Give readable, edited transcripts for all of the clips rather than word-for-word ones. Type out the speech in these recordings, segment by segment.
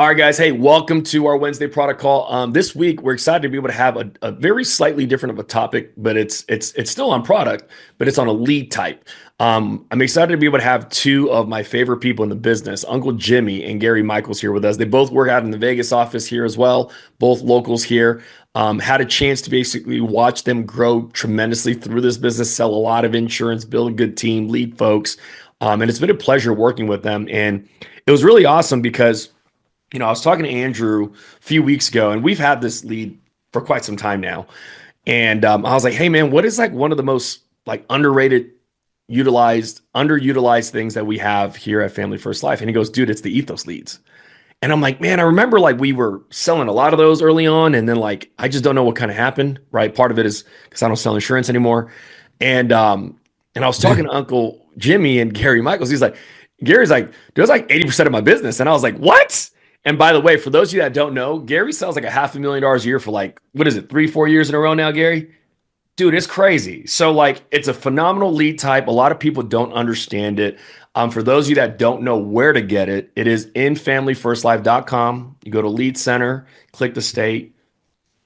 All right, guys. Hey, welcome to our Wednesday product call. This week, we're excited to be able to have a very slightly different of a topic, but it's still on product, but it's on a lead type. I'm excited to be able to have two of my favorite people in the business, Uncle Jimmy and Gary Michaels, here with us. They both work out in the Vegas office here as well, both locals here. Had a chance to basically watch them grow tremendously through this business, sell a lot of insurance, build a good team, lead folks, and it's been a pleasure working with them. And it was really awesome because I was talking to Andrew a few weeks ago, and we've had this lead for quite some time now. And I was like, "Hey, man, what is like one of the most like underrated, underutilized things that we have here at Family First Life?" And he goes, "Dude, it's the Ethos leads." And I'm like, "Man, I remember like we were selling a lot of those early on, and then like I just don't know what kind of happened. Right? Part of it is because I don't sell insurance anymore." And I was talking to Uncle Jimmy and Gary Michaels. Gary's like, "There's like 80% of my business," and I was like, "What?" And by the way, for those of you that don't know, Gary sells like $500,000 a year for like, what is it, 3, 4 years in a row now, Gary? Dude, it's crazy. So like, it's a phenomenal lead type. A lot of people don't understand it. For those of you that don't know where to get it, it is in familyfirstlife.com. You go to lead center, click the state,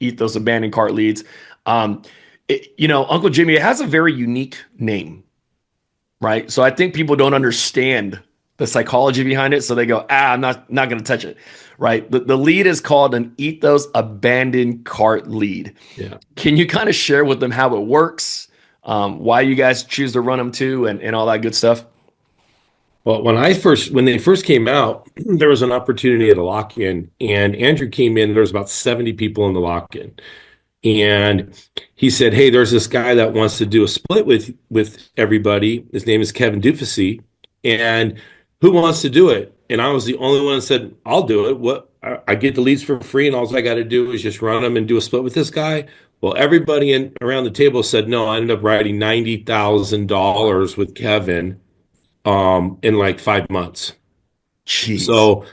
Ethos abandoned cart leads. Uncle Jimmy, it has a very unique name, right? So I think people don't understand the psychology behind it. So they go, I'm not going to touch it, right? The lead is called an Ethos abandoned cart lead. Yeah. Can you kind of share with them how it works, why you guys choose to run them too, and all that good stuff? Well, when they first came out, there was an opportunity at a lock-in, and Andrew came in. There was about 70 people in the lock-in, and he said, "Hey, there's this guy that wants to do a split with everybody. His name is Kevin Dufusy, and who wants to do it?" And I was the only one that said, "I'll do it. What? I get the leads for free, and all I got to do is just run them and do a split with this guy." Well, everybody around the table said no. I ended up writing $90,000 with Kevin in like 5 months. Jeez. So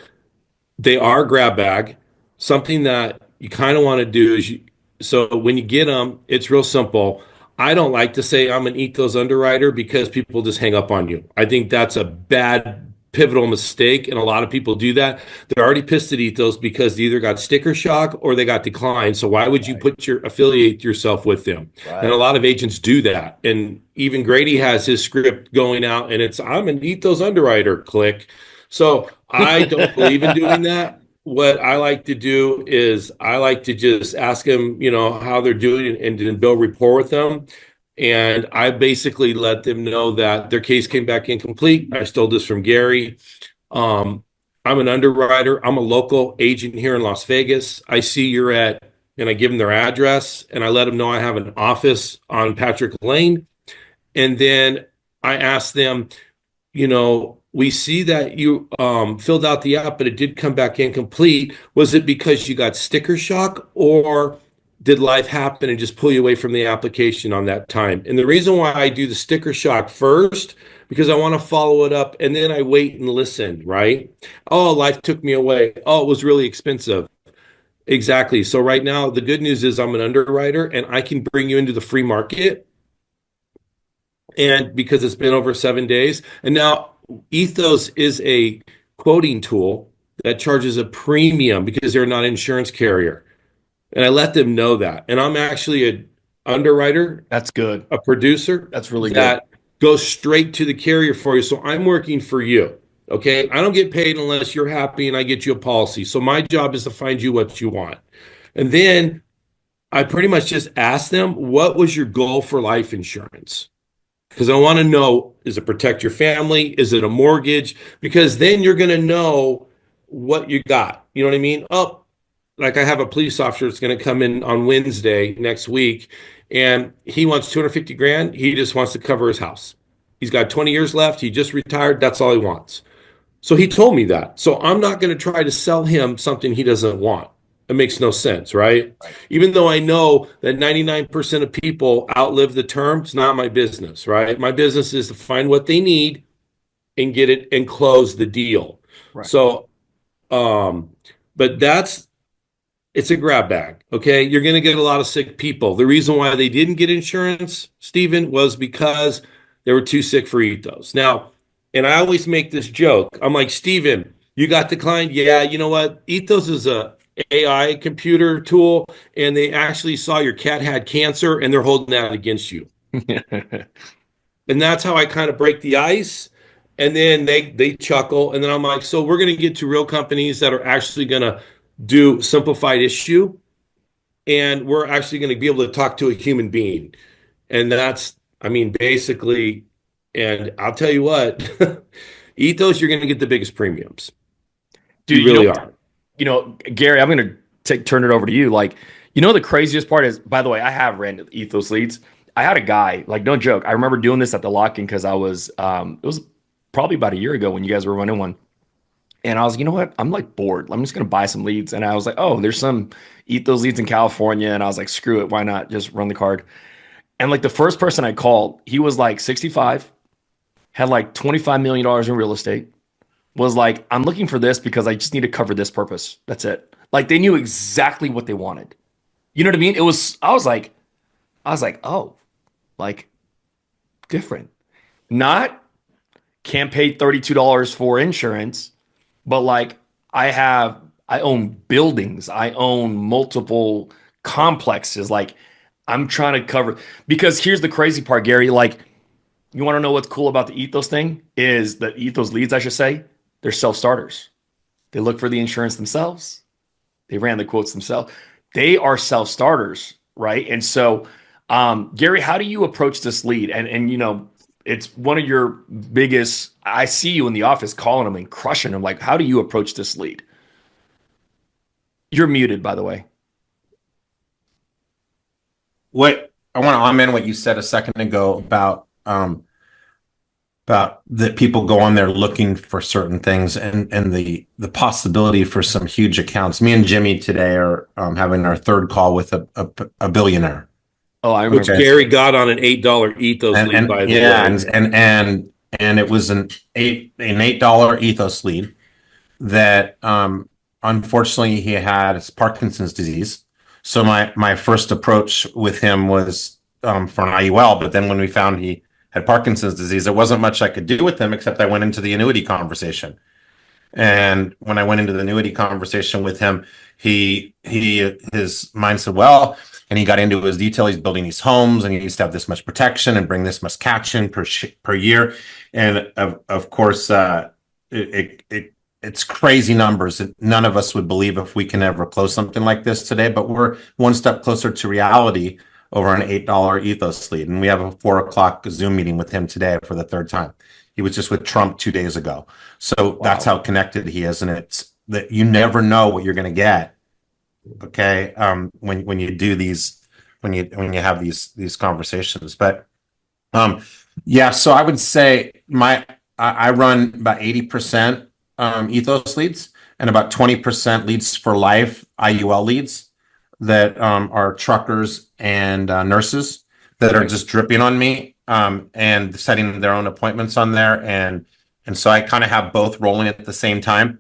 they are grab bag. Something that you kind of want to do is so when you get them, it's real simple. I don't like to say I'm an Ethos underwriter because people just hang up on you. I think that's a bad pivotal mistake, and a lot of people do that. They're already pissed at Ethos because they either got sticker shock or they got declined. So why would you affiliate yourself with them? Right. And a lot of agents do that. And even Grady has his script going out, and it's I'm an Ethos underwriter. Click. So I don't believe in doing that. What I like to do is I like to just ask them, how they're doing and build rapport with them. And I basically let them know that their case came back incomplete. I stole this from Gary. I'm an underwriter. I'm a local agent here in Las Vegas. I see you're at, and I give them their address, and I let them know I have an office on Patrick Lane. And then I ask them, we see that you filled out the app, but it did come back incomplete. Was it because you got sticker shock, or did life happen and just pull you away from the application on that time? And the reason why I do the sticker shock first, because I want to follow it up, and then I wait and listen, right? Oh, life took me away. Oh, it was really expensive. Exactly. So right now, the good news is I'm an underwriter, and I can bring you into the free market. And because it's been over 7 days, and now Ethos is a quoting tool that charges a premium because they're not an insurance carrier. And I let them know that. And I'm actually an underwriter. That's good. A producer. That's really that goes straight to the carrier for you. So I'm working for you. Okay. I don't get paid unless you're happy and I get you a policy. So my job is to find you what you want. And then I pretty much just ask them, what was your goal for life insurance? Because I want to know, is it protect your family? Is it a mortgage? Because then you're going to know what you got. You know what I mean? Oh, like I have a police officer that's going to come in on Wednesday next week, and he wants 250 grand. He just wants to cover his house. He's got 20 years left. He just retired. That's all he wants. So he told me that. So I'm not going to try to sell him something he doesn't want. It makes no sense, right? Even though I know that 99% of people outlive the term, it's not my business, right? My business is to find what they need and get it and close the deal. Right. So, but it's a grab bag, okay? You're going to get a lot of sick people. The reason why they didn't get insurance, Stephen, was because they were too sick for Ethos. Now, and I always make this joke. I'm like, Stephen, You got the client? Yeah, you know what? Ethos is a AI computer tool, and they actually saw your cat had cancer, and they're holding that against you. And that's how I kind of break the ice. And then they chuckle, and then I'm like, so we're going to get to real companies that are actually going to do simplified issue, and we're actually going to be able to talk to a human being. And that's, I mean, basically, and I'll tell you what, Ethos, you're going to get the biggest premiums. You Dude, really are. Gary, I'm gonna turn it over to you. Like, the craziest part is, by the way, I have ran Ethos leads. I had a guy, like, no joke. I remember doing this at the lock-in because I was, it was probably about a year ago when you guys were running one. And I was, you know what? I'm like bored. I'm just gonna buy some leads. And I was like, oh, there's some Ethos leads in California. And I was like, screw it, why not just run the card? And like the first person I called, he was like 65, had like $25 million in real estate, was like, I'm looking for this because I just need to cover this purpose. That's it. Like they knew exactly what they wanted. You know what I mean? I was like, oh, like different. Not can't pay $32 for insurance, but like I own buildings. I own multiple complexes. Like I'm trying to cover because here's the crazy part, Gary. Like, you want to know what's cool about the Ethos thing? Is the Ethos leads, I should say, they're self-starters. They look for the insurance themselves. They ran the quotes themselves. They are self-starters, right? And so, Gary, how do you approach this lead? And it's one of your biggest. I see you in the office calling them and crushing them. Like, how do you approach this lead? You're muted, by the way. What I want to augment what you said a second ago about that people go on there looking for certain things and the possibility for some huge accounts. Me and Jimmy today are having our third call with a billionaire. Oh, I Which remember Okay, this. Gary got on an $8 Ethos lead, and by the yeah, way. and it was an $8 ethos lead that unfortunately he had Parkinson's disease. So my first approach with him was for an IUL, but then when we found he had Parkinson's disease, there wasn't much I could do with him except I went into the annuity conversation. And when I went into the annuity conversation with him, his mind said, well, and he got into his detail. He's building these homes, and he needs to have this much protection and bring this much catch in per year. And of course, it's crazy numbers that none of us would believe if we can ever close something like this today. But we're one step closer to reality over an $8 ethos lead, and we have a 4 o'clock Zoom meeting with him today for the third time. He was just with Trump 2 days ago. So that's Wow. how connected he is. And it's that you never know what you're going to get. Okay. When you do these, when you have these conversations, but, yeah, so I would say I run about 80%, ethos leads and about 20% leads for life IUL leads that, are truckers and nurses that are Okay. just dripping on me, and setting their own appointments on there. And so I kind of have both rolling at the same time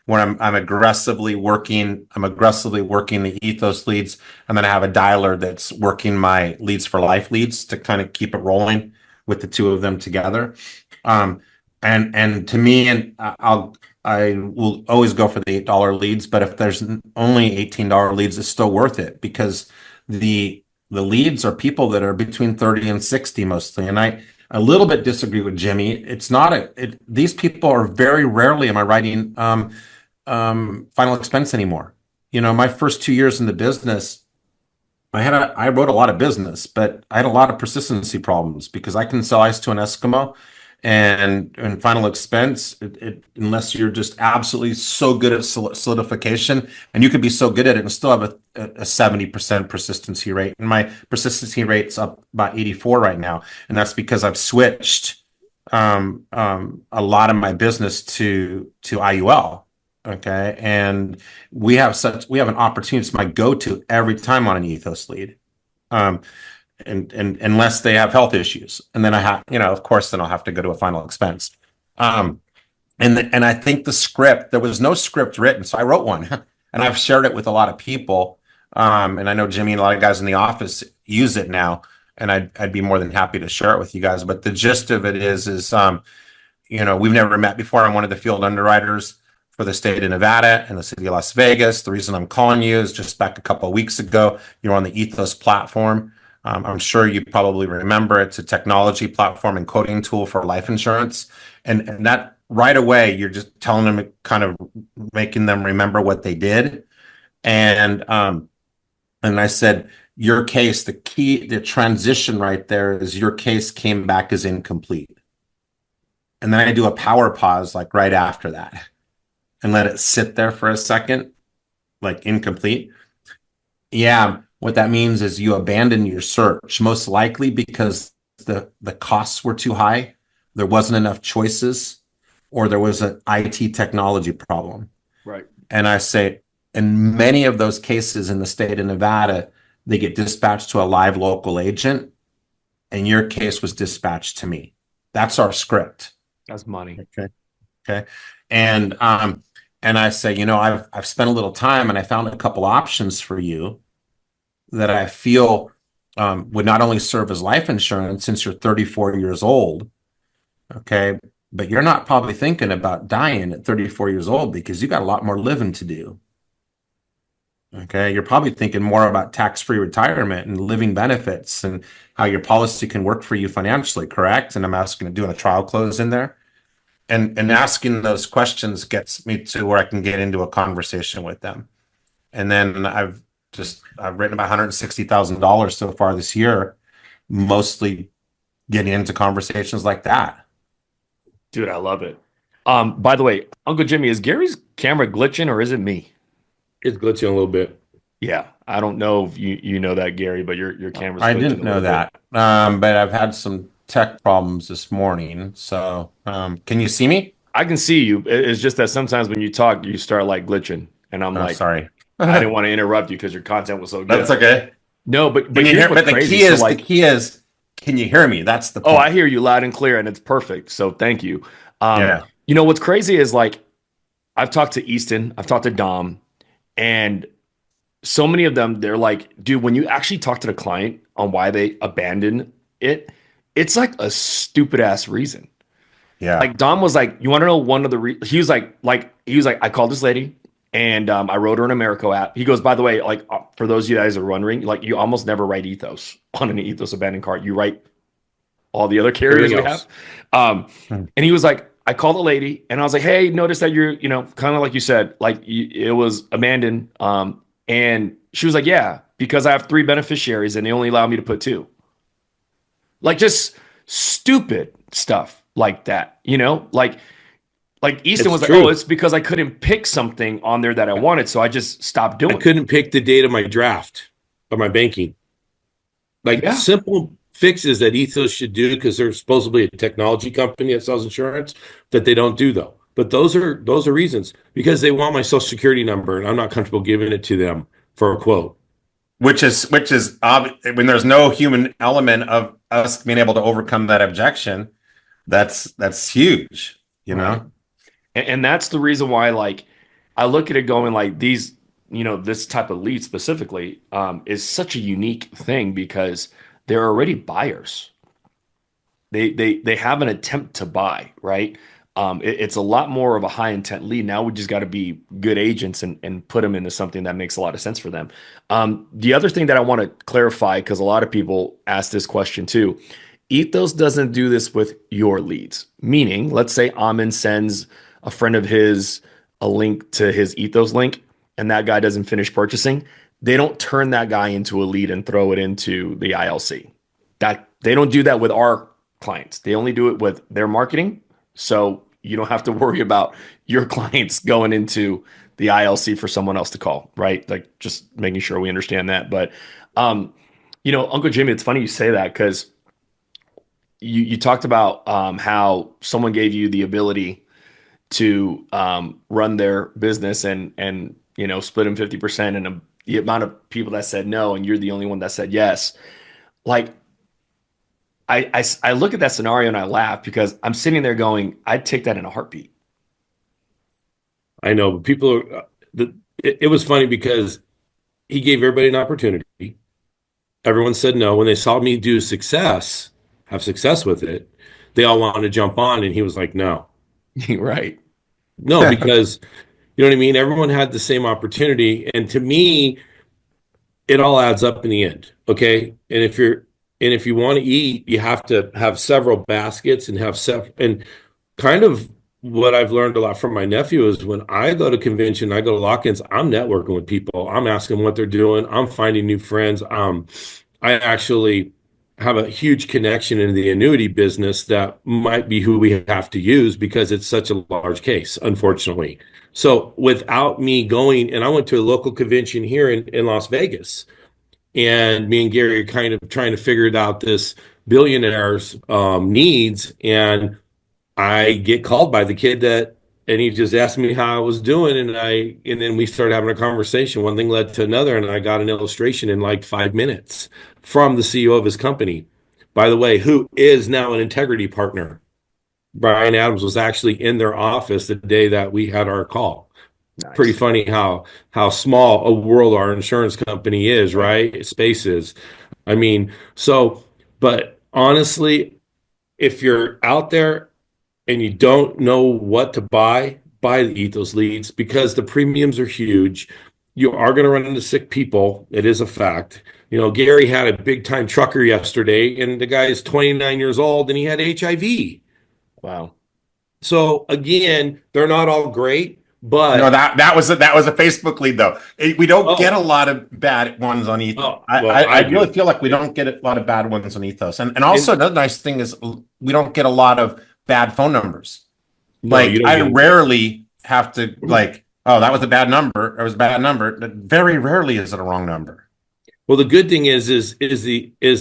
where I'm aggressively working the ethos leads, and then I have a dialer that's working my leads for life leads to kind of keep it rolling with the two of them together. Um, and to me, and I will always go for the $8 leads, but if there's only $18 leads, it's still worth it because the leads are people that are between 30 and 60 mostly. And I a little bit disagree with Jimmy. It's not these people are very rarely am I writing final expense anymore. My first 2 years in the business, I wrote a lot of business, but I had a lot of persistency problems because I can sell ice to an Eskimo, and final expense, unless you're just absolutely so good at solidification, and you could be so good at it and still have a 70% persistency rate. And my persistency rate's up about 84 right now, and that's because I've switched a lot of my business to IUL. Okay. And we have an opportunity. It's my go-to every time on an ethos lead. Um, and unless they have health issues. And then I have, of course, then I'll have to go to a final expense. Um, and I think there was no script written. So I wrote one and I've shared it with a lot of people. And I know Jimmy and a lot of guys in the office use it now. And I'd be more than happy to share it with you guys. But the gist of it is we've never met before. I'm one of the field underwriters. for the state of Nevada and the city of Las Vegas. The reason I'm calling you is just back a couple of weeks ago, you're on the Ethos platform. I'm sure you probably remember it's a technology platform and coding tool for life insurance. And that right away, you're just telling them, kind of making them remember what they did. And I said, your case, the transition right there is your case came back as incomplete. And then I do a power pause like right after that and let it sit there for a second, like incomplete. Yeah, what that means is you abandon your search, most likely because the costs were too high, there wasn't enough choices, or there was an IT technology problem. Right. And I say, in many of those cases in the state of Nevada, they get dispatched to a live local agent, and your case was dispatched to me. That's our script. That's money. Okay. Okay. And I say, I've spent a little time and I found a couple options for you that I feel would not only serve as life insurance since you're 34 years old, okay, but you're not probably thinking about dying at 34 years old because you got a lot more living to do. Okay, you're probably thinking more about tax-free retirement and living benefits and how your policy can work for you financially, correct? And I'm asking to do a trial close in there. And asking those questions gets me to where I can get into a conversation with them. And then I've written about $160,000 so far this year, mostly getting into conversations like that. Dude, I love it. By the way, Uncle Jimmy, is Gary's camera glitching or is it me? It's glitching a little bit. Yeah, I don't know if you know that, Gary, but your camera's I glitching didn't a know little bit. that, but I've had some tech problems this morning. So, can you see me? I can see you. It's just that sometimes when you talk, you start like glitching, and I'm Oh, like, sorry. I didn't want to interrupt you because your content was so good. That's okay. No, but Can you here's hear? what's But the crazy. key So is like, can you hear me? That's the oh, point. I hear you loud and clear, and it's perfect. So thank you. Yeah. What's crazy is like I've talked to Easton, I've talked to Dom, and so many of them, they're like, dude, when you actually talk to the client on why they abandon it, it's like a stupid ass reason. Yeah. Like Dom was like, you want to know one of the he was like, I called this lady and I wrote her an Americo app. He goes, by the way, like for those of you guys who are wondering, like you almost never write Ethos on an Ethos abandoned cart. You write all the other carriers Everything we have. else. Hmm. And he was like, I called the lady and I was like, hey, notice that you're, kind of like you said, like it was abandoned. And she was like, yeah, because I have 3 beneficiaries and they only allow me to put 2. Like just stupid stuff like that, like Easton It's was like, oh, true. it's because I couldn't pick something on there that I wanted, so I just stopped I doing it. couldn't pick the date of my draft of my banking. Like Yeah, simple fixes that Ethos should do because they're supposedly a technology company that sells insurance that they don't do though. But those are reasons because they want my social security number and I'm not comfortable giving it to them for a quote. When there's no human element of us being able to overcome that objection, that's huge, you right. know? And that's the reason why, like, I look at it going like these, this type of lead specifically, is such a unique thing because they're already buyers. They have an attempt to buy, right? It's a lot more of a high intent lead. Now we just got to be good agents and put them into something that makes a lot of sense for them. The other thing that I want to clarify, because a lot of people ask this question too, Ethos doesn't do this with your leads. Meaning, let's say Amin sends a friend of his a link to his Ethos link, and that guy doesn't finish purchasing. They don't turn that guy into a lead and throw it into the ILC. That they don't do that with our clients. They only do it with their marketing. So you don't have to worry about your clients going into the ILC for someone else to call, right? Like just making sure we understand that. But Uncle Jimmy, it's funny you say that because you talked about how someone gave you the ability to run their business and split them 50% and the amount of people that said no and you're the only one that said yes. Like I look at that scenario and I laugh because I'm sitting there going, I'd take that in a heartbeat. I know, but people are it was funny because he gave everybody an opportunity. Everyone said no. When they saw me have success with it, they all wanted to jump on, and he was like, no. Right. No, because you know what I mean? Everyone had the same opportunity. And to me, it all adds up in the end. Okay. And if you want to eat, you have to have several baskets and have and kind of what I've learned a lot from my nephew is when I go to convention, I go to lock-ins, I'm networking with people. I'm asking what they're doing. I'm finding new friends. I actually have a huge connection in the annuity business that might be who we have to use because it's such a large case, unfortunately. So without me going, and I went to a local convention here in Las Vegas, and me and Gary are kind of trying to figure it out this billionaire's needs. And I get called by the kid and he just asked me how I was doing. And then we started having a conversation. One thing led to another. And I got an illustration in like 5 minutes from the CEO of his company, by the way, who is now an integrity partner. Brian Adams was actually in their office the day that we had our call. Pretty Nice. funny how small a world our insurance company is, right? Space is. I mean, so, but honestly, if you're out there and you don't know what to buy the Ethos leads because the premiums are huge. You are going to run into sick people. It is a fact. You know, Gary had a big time trucker yesterday, and the guy is 29 years old and he had HIV. Wow. So again, they're not all great, No, but that was a Facebook lead though. We don't get a oh, lot of bad ones on Ethos. oh, well, I I really do. feel like we don't get a lot of bad ones on Ethos, and also And another nice thing is we don't get a lot of bad phone numbers. no, Like you don't I get rarely have to like, oh, that was a bad number. It was a bad number. Very rarely is it a wrong number. well, the good thing is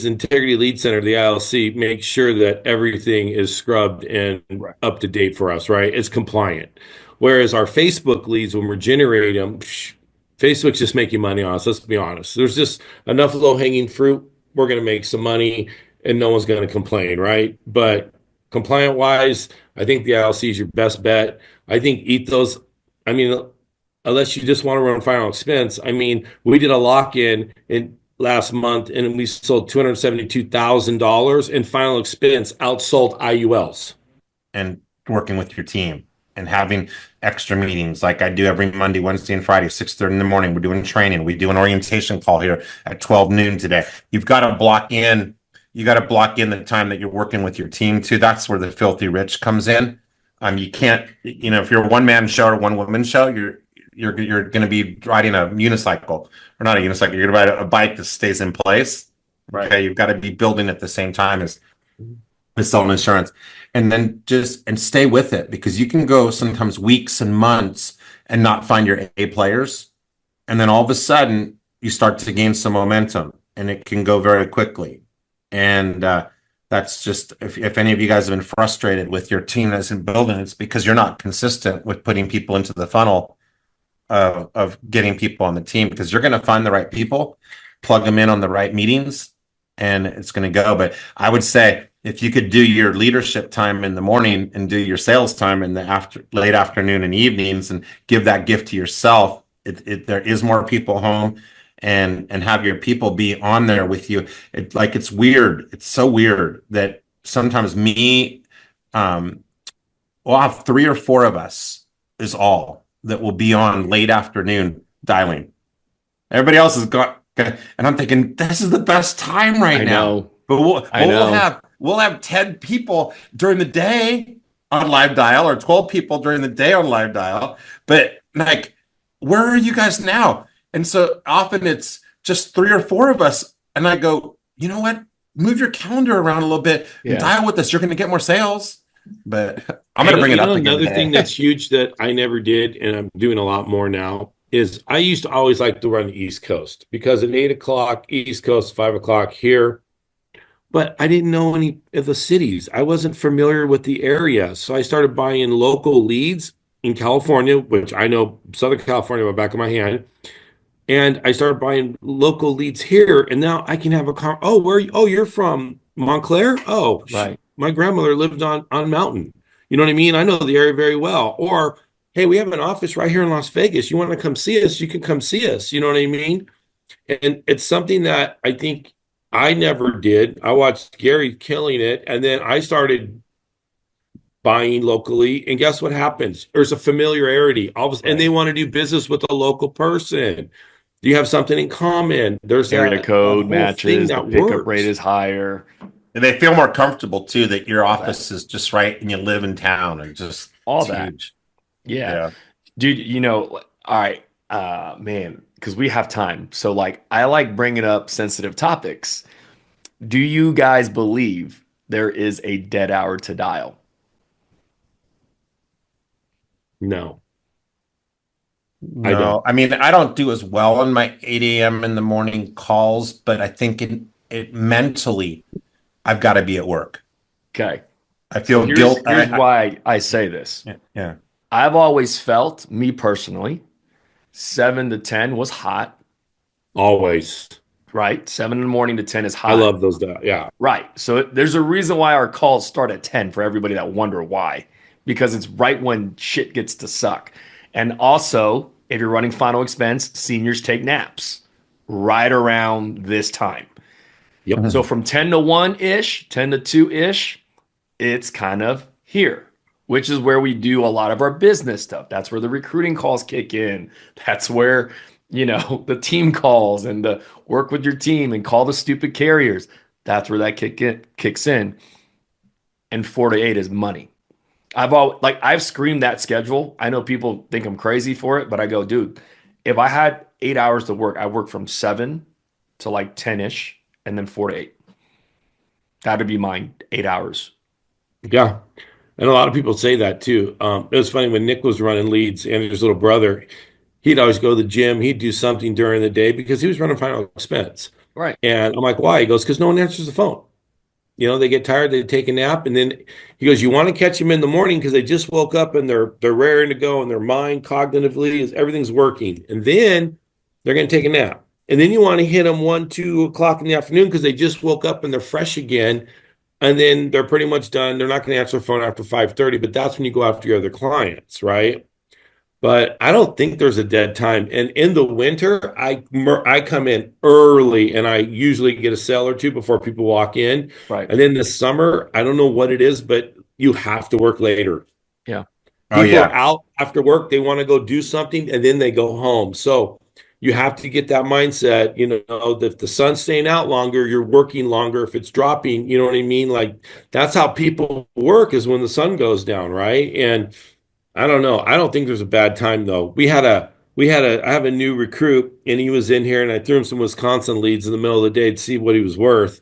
Integrity Lead Center, the ILC, makes sure that everything is scrubbed and Right. up to date for us, right? It's compliant. Whereas our Facebook leads, when we're generating them, Facebook's just making money on us. Let's be honest. There's just enough low hanging fruit. We're going to make some money, and no one's going to complain, right? But compliant wise, I think the ILC is your best bet. I think Ethos. I mean, unless you just want to run final expense. I mean, we did a lock in last month and we sold $272,000 in final expense outsold IULs. And working with your team and having extra meetings like I do every Monday, Wednesday, and Friday, 6:30 in the morning. We're doing training. We do an orientation call here at 12 noon today. You got to block in the time that you're working with your team too. That's where the filthy rich comes in. You can't, if you're a one-man show or one woman show, you're going to be riding a unicycle or not a unicycle. You're going to ride a bike that stays in place. Right. Okay, you've got to be building at the same time as selling insurance, and then just and stay with it because you can go sometimes weeks and months and not find your A players, and then all of a sudden you start to gain some momentum, and it can go very quickly. And that's just if any of you guys have been frustrated with your team that isn't building, it's because you're not consistent with putting people into the funnel of getting people on the team because you're going to find the right people, plug them in on the right meetings, and it's going to go. But I would say if you could do your leadership time in the morning and do your sales time in the late afternoon and evenings and give that gift to yourself, there is more people home and have your people be on there with you. It's weird. It's so weird that sometimes we'll have 3 or 4 of us is all that will be on late afternoon dialing. Everybody else has got, and I'm thinking this is the best time right I now. know. But I know. we'll have 10 people during the day on live dial or 12 people during the day on live dial. But like, where are you guys now? And so often it's just 3 or 4 of us. And I go, you know what? Move your calendar around a little bit and Yeah. dial with us. You're going to get more sales. But I'm You going to know, bring you it know, up again another today. thing that's huge that I never did, and I'm doing a lot more now, is I used to always like to run the East Coast because at 8 o'clock East Coast, 5 o'clock here, but I didn't know any of the cities. I wasn't familiar with the area. So I started buying local leads in California, which I know Southern California, my back of my hand. And I started buying local leads here. And now I can have oh, oh, you're from Montclair? Oh, Right. my grandmother lived on Mountain. You know what I mean? I know the area very well. Or, hey, we have an office right here in Las Vegas. You want to come see us? You can come see us. You know what I mean? And it's something that I think I never did. I watched Gary killing it, and then I started buying locally. And guess what happens? There's a familiarity. And they Right. want to do business with a local person. Do you have something in common? There's Area a code whole thing matches, the that pickup rate works. is higher, And they feel more comfortable too that your all that. office is just right and you live in town and just All it's that. huge. Yeah. Yeah. Dude, all right, man, because we have time. So, like, I like bringing up sensitive topics. Do you guys believe there is a dead hour to dial? No, I No, don't. I mean, I don't do as well on my 8 a.m. in the morning calls, but I think it mentally, I've got to be at work. Okay. I So feel guilt. here's why I say this. Yeah, yeah. I've always felt, me personally, 7 to 10 was hot, Always. right? 7 in the morning to 10 is I hot. love those. Yeah. Right. So there's a reason why our calls start at 10 for everybody that wonder why. Because it's right when shit gets to suck. And also, if you're running final expense, seniors take naps right around this time. Yep. So from 10 to 1 ish, 10 to 2 ish, it's kind of here, which is where we do a lot of our business stuff. That's where the recruiting calls kick in. That's where, the team calls and the work with your team and call the stupid carriers. That's where that kicks in. And 4 to 8 is money. I've screamed that schedule. I know people think I'm crazy for it, but I go, dude, if I had 8 hours to work, I work from 7 to like 10-ish and then 4 to 8. That'd be mine, 8 hours. Yeah. And a lot of people say that too. It was funny when Nick was running leads and his little brother, he'd always go to the gym. He'd do something during the day because he was running final expense. Right. And I'm like, why? He goes, because no one answers the phone. They get tired, they take a nap, and then he goes, you want to catch them in the morning because they just woke up and they're raring to go and their mind cognitively is everything's working. And then they're going to take a nap. And then you want to hit them 1, 2 o'clock in the afternoon because they just woke up and they're fresh again. And then they're pretty much done. They're not going to answer the phone after 5:30, but that's when you go after your other clients, right? But I don't think there's a dead time. And in the winter, I come in early and I usually get a sale or two before people walk in. Right. And then the summer, I don't know what it is, but you have to work later. Yeah. Oh People are yeah. out after work, they want to go do something and then they go home. So you have to get that mindset, that if the sun's staying out longer, you're working longer. If it's dropping, you know what I mean? Like that's how people work is when the sun goes down, right? And I don't know. I don't think there's a bad time though. I have a new recruit and he was in here and I threw him some Wisconsin leads in the middle of the day to see what he was worth.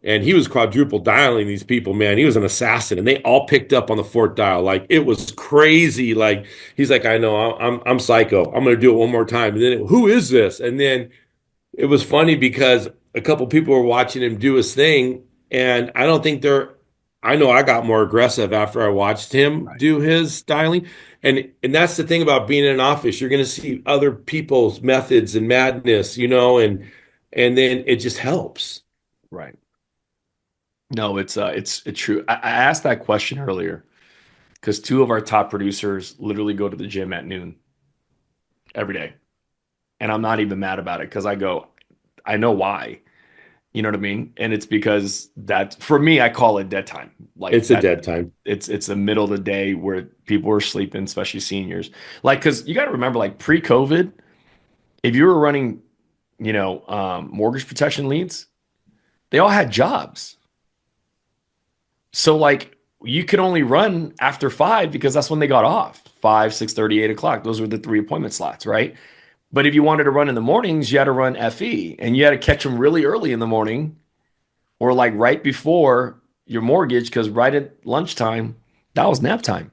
And he was quadruple dialing these people, man. He was an assassin and they all picked up on the fourth dial. Like it was crazy. Like he's like, I know I'm psycho. I'm going to do it one more time. And then who is this? And then it was funny because a couple people were watching him do his thing, and I don't think they're. I know I got more aggressive after I watched him Right. do his styling, and that's the thing about being in an office. You're going to see other people's methods and madness, and then it just helps. Right. No, it's true. I asked that question earlier because two of our top producers literally go to the gym at noon every day. And I'm not even mad about it because I know why. You know what I mean? And it's because that for me, I call it dead time. Like It's a that dead time. it's the middle of the day where people are sleeping, especially seniors. Like, because you got to remember, like pre-COVID, if you were running, mortgage protection leads, they all had jobs. So like you could only run after 5 because that's when they got off. 5, 6:30, 8 o'clock. Those were the 3 appointment slots, right? But if you wanted to run in the mornings, you had to run FE and you had to catch them really early in the morning or like right before your mortgage because right at lunchtime, that was nap time.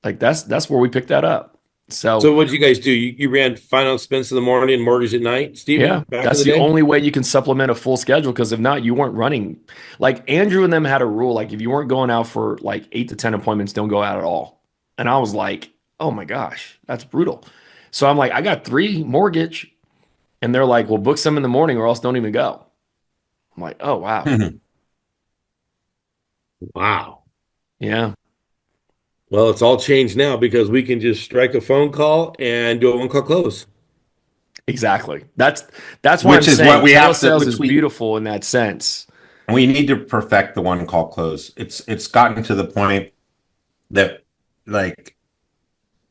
Like that's where we picked that up. So So what did you guys do? You ran final expense in the morning and mortgage at night, yeah, Stephen, back in that's the the day? only way you can supplement a full schedule because if not, you weren't running. Like Andrew and them had a rule like if you weren't going out for like 8 to 10 appointments, don't go out at all. And I was like, oh my gosh, that's brutal. So I'm like, I got 3 mortgage, and they're like, well, book some in the morning or else don't even go. I'm like, oh wow, Wow. yeah, Well, it's all changed now because we can just strike a phone call and do a one call close. exactly. That's why I'm Which is what saying we have to, telesales is which beautiful in that sense. we need to perfect the one call close. It's gotten to the point. that like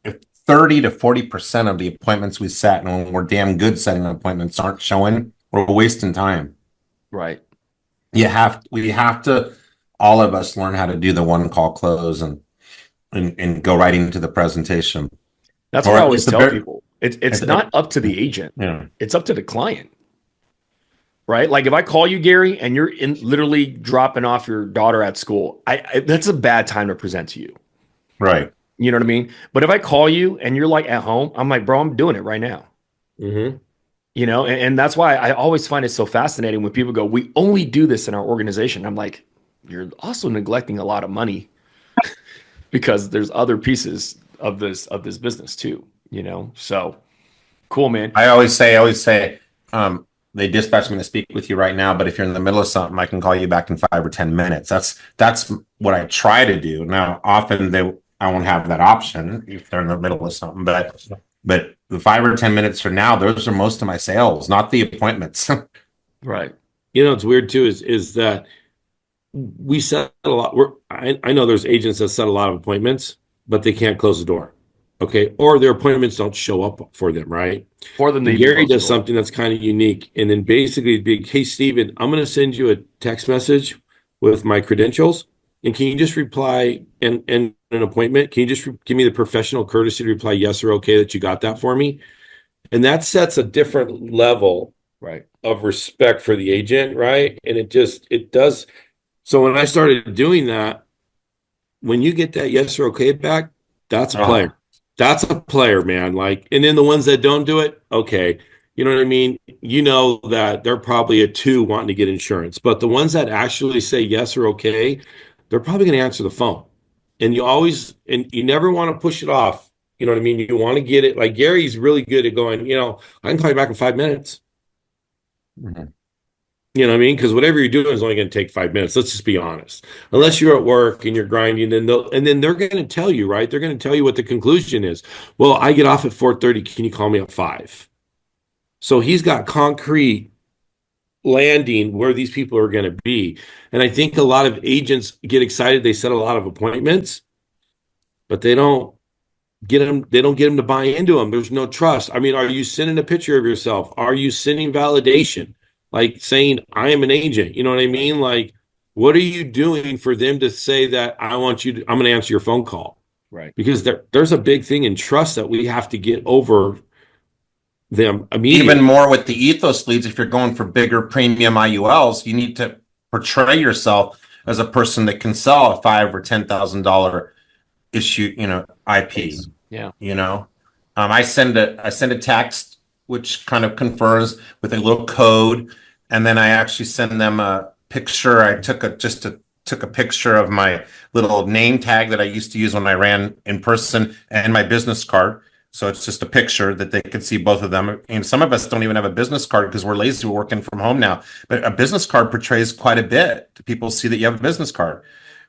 if 30 to 40% of the appointments we set, and when we're damn good setting appointments, aren't showing, we're wasting time. Right. We have to, all of us learn how to do the one call close and go right into the presentation, That's or what I at always least tell people. It's at- not up to the agent. yeah, It's up to the client. Right? Like if I call you, Gary, and you're in literally dropping off your daughter at school, that's a bad time to present to you. right. You know what I mean? But if I call you and you're like at home, I'm like, bro, I'm doing it right now. Mm-hmm. You know, and that's why I always find it so fascinating when people go, we only do this in our organization. I'm like, you're also neglecting a lot of money because there's other pieces of this business too, you know? So cool, man. I always say, they dispatched me to speak with you right now, but if you're in the middle of something, I can call you back in 5 or 10 minutes. That's what I try to do. Now, often I won't have that option if they're in the middle of something, but the 5 or 10 minutes from now, those are most of my sales, not the appointments. Right. You know, it's weird too, is that we set a lot. I know there's agents that set a lot of appointments, but they can't close the door. Okay. Or their appointments don't show up for them, right? For them to And even Gary close the does door. something that's kind of unique. And then basically it'd be, hey, Steven, I'm going to send you a text message with my credentials. And can you just reply and an appointment? Can you just give me the professional courtesy to reply yes or okay that you got that for me? And that sets a different level Right. of respect for the agent, right? And it does. So when I started doing that, when you get that yes or okay back, that's a Oh, player. That's a player, man. Like, and then the ones that don't do it, okay. You know what I mean? You know that they're probably a two wanting to get insurance, but the ones that actually say yes or okay, they're probably going to answer the phone. And you never want to push it off. You know what I mean? You want to get it. Like Gary's really good at going, I can call you back in 5 minutes. mhm. You know what I mean? Because whatever you're doing is only going to take 5 minutes. Let's just be honest. Unless you're at work and you're grinding, then they're going to tell you, right? They're going to tell you what the conclusion is. Well, I get off at 4:30. Can you call me at 5? So he's got concrete landing where these people are going to be. And I think a lot of agents get excited. They set a lot of appointments, but they don't get them to buy into them. There's no trust. I mean, are you sending a picture of yourself? Are you sending validation? Like saying, I am an agent. You know what I mean? Like, what are you doing for them to say that I'm going to answer your phone call? Right. Because there's a big thing in trust that we have to get over them Even immediately. more with the ethos leads, if you're going for bigger premium IULs, you need to portray yourself as a person that can sell a $5,000 or $10,000 issue, IP. Case. Yeah. I send a text which kind of confers with a little code, and then I actually send them a picture. I took a picture of my little name tag that I used to use when I ran in person and my business card. So it's just a picture that they could see both of them. And some of us don't even have a business card because we're lazy. We're working from home now. But a business card portrays quite a bit. People see that you have a business card.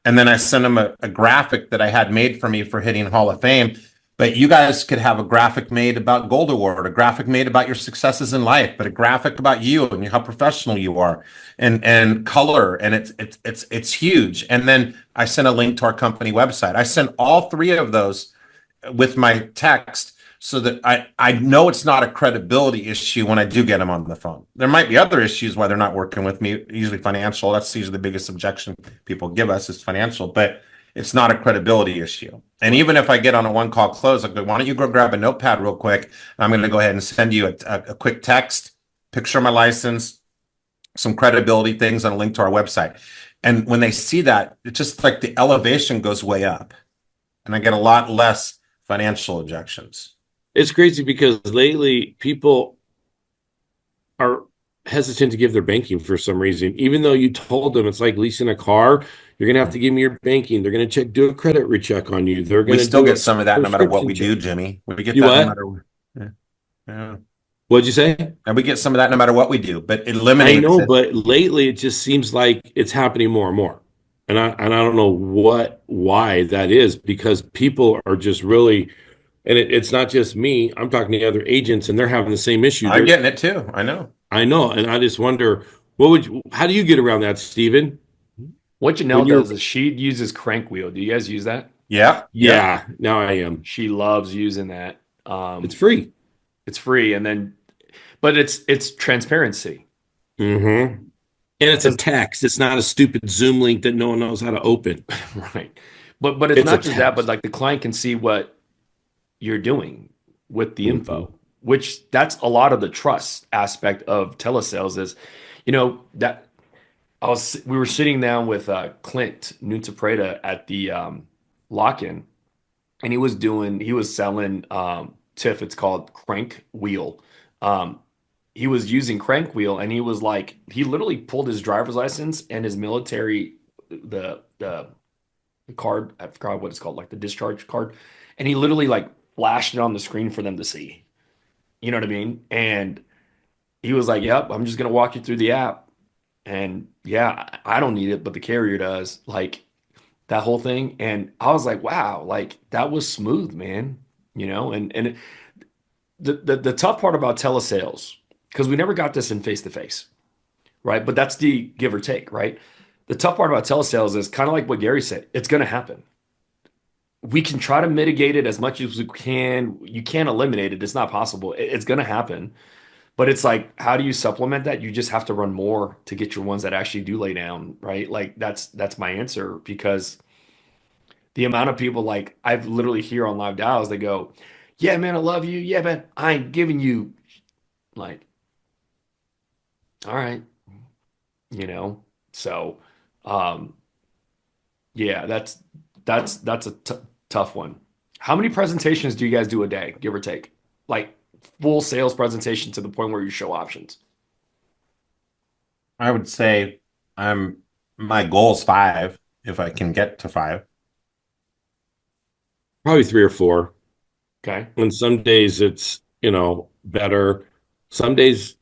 And then I send them a graphic that I had made for me for hitting Hall of Fame. But you guys could have a graphic made about Gold Award, a graphic made about your successes in life, but a graphic about you and how professional you are, and color, and it's huge. And then I send a link to our company website. I send all three of those with my text so that I know it's not a credibility issue when I do get them on the phone. There might be other issues why they're not working with me, usually financial. That's usually the biggest objection people give us is financial, but it's not a credibility issue. And even if I get on a one call close, I go, why don't you go grab a notepad real quick? I'm going to go ahead and send you a quick text, picture of my license, some credibility things, and a link to our website. And when they see that, it's just like the elevation goes way up. And I get a lot less financial objections. It's crazy because lately people are hesitant to give their banking for some reason, even though you told them it's like leasing a car. You're going to have to give me your banking. They're going to do a credit recheck on you. They're We going to still do get a some of that no matter what prescription we check. do, Jimmy. We get You that no what? matter what. Yeah. Yeah. What'd you say? And we get some of that no matter what we do, but it I eliminates know, it. but lately it just seems like it's happening more and more. And I don't know why that is, because people are just really, and it's not just me. I'm talking to other agents and they're having the same issue. I'm getting it too. I know. I know, and I just wonder how do you get around that, Stephen? What When Janelle you're does is she uses crank wheel. Do you guys use that? Yeah. Yep. Yeah, now I am. She loves using that. It's free. It's free, and then but it's transparency. Mm-hmm. And it's a Because text. It's not a stupid Zoom link that no one knows how to open. right. But it's It's a not just that, but text. like the client can see what you're doing with the Mm-hmm. info, which that's a lot of the trust aspect of telesales is, that we were sitting down with Clint Nuntapreda at the lock-in, and he was selling TIFF. It's called Crank Wheel. Um, he was using Crank Wheel, and he was like, he literally pulled his driver's license and his military, the card, I forgot what it's called, like the discharge card, and he literally like flashed it on the screen for them to see. You know what I mean? And he was like, "Yep, I'm just gonna walk you through the app." And yeah, I don't need it, but the carrier does. Like that whole thing. And I was like, wow, like that was smooth, man. And the tough part about telesales, because we never got this in face to face, right? But that's the give or take, right? The tough part about telesales is kind of like what Gary said. It's going to happen. We can try to mitigate it as much as we can. You can't eliminate it. It's not possible. It's going to happen. But it's like, how do you supplement that? You just have to run more to get your ones that actually do lay down, right? Like that's my answer, because the amount of people, like I've literally hear on live dials, they go, "Yeah, man, I love you. Yeah, man, I ain't giving you." Like, all right, you know. So, um, yeah, that's a tough one. How many presentations do you guys do a day, give or take? Like full sales presentation to the point where you show options. I would say I'm my goal is five if I can get to five. Probably three or four. Okay. And some days it's, better. Some days,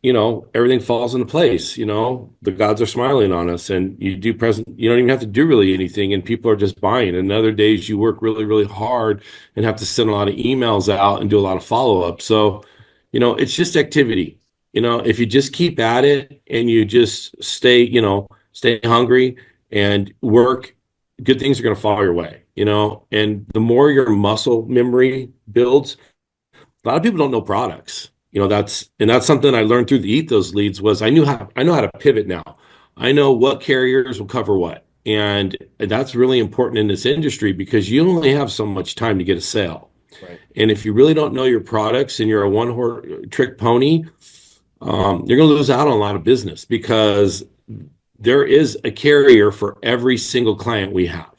everything falls into place, the gods are smiling on us and you don't even have to do really anything and people are just buying. And other days you work really, really hard and have to send a lot of emails out and do a lot of follow-up. So, it's just activity. If you just keep at it and you just stay hungry and work, good things are going to fall your way, and the more your muscle memory builds, a lot of people don't know products. That's something I learned through the Ethos leads was I know how to pivot now. I know what carriers will cover what. And that's really important in this industry because you only have so much time to get a sale. Right. And if you really don't know your products and you're a one horse trick pony, you're going to lose out on a lot of business because there is a carrier for every single client we have.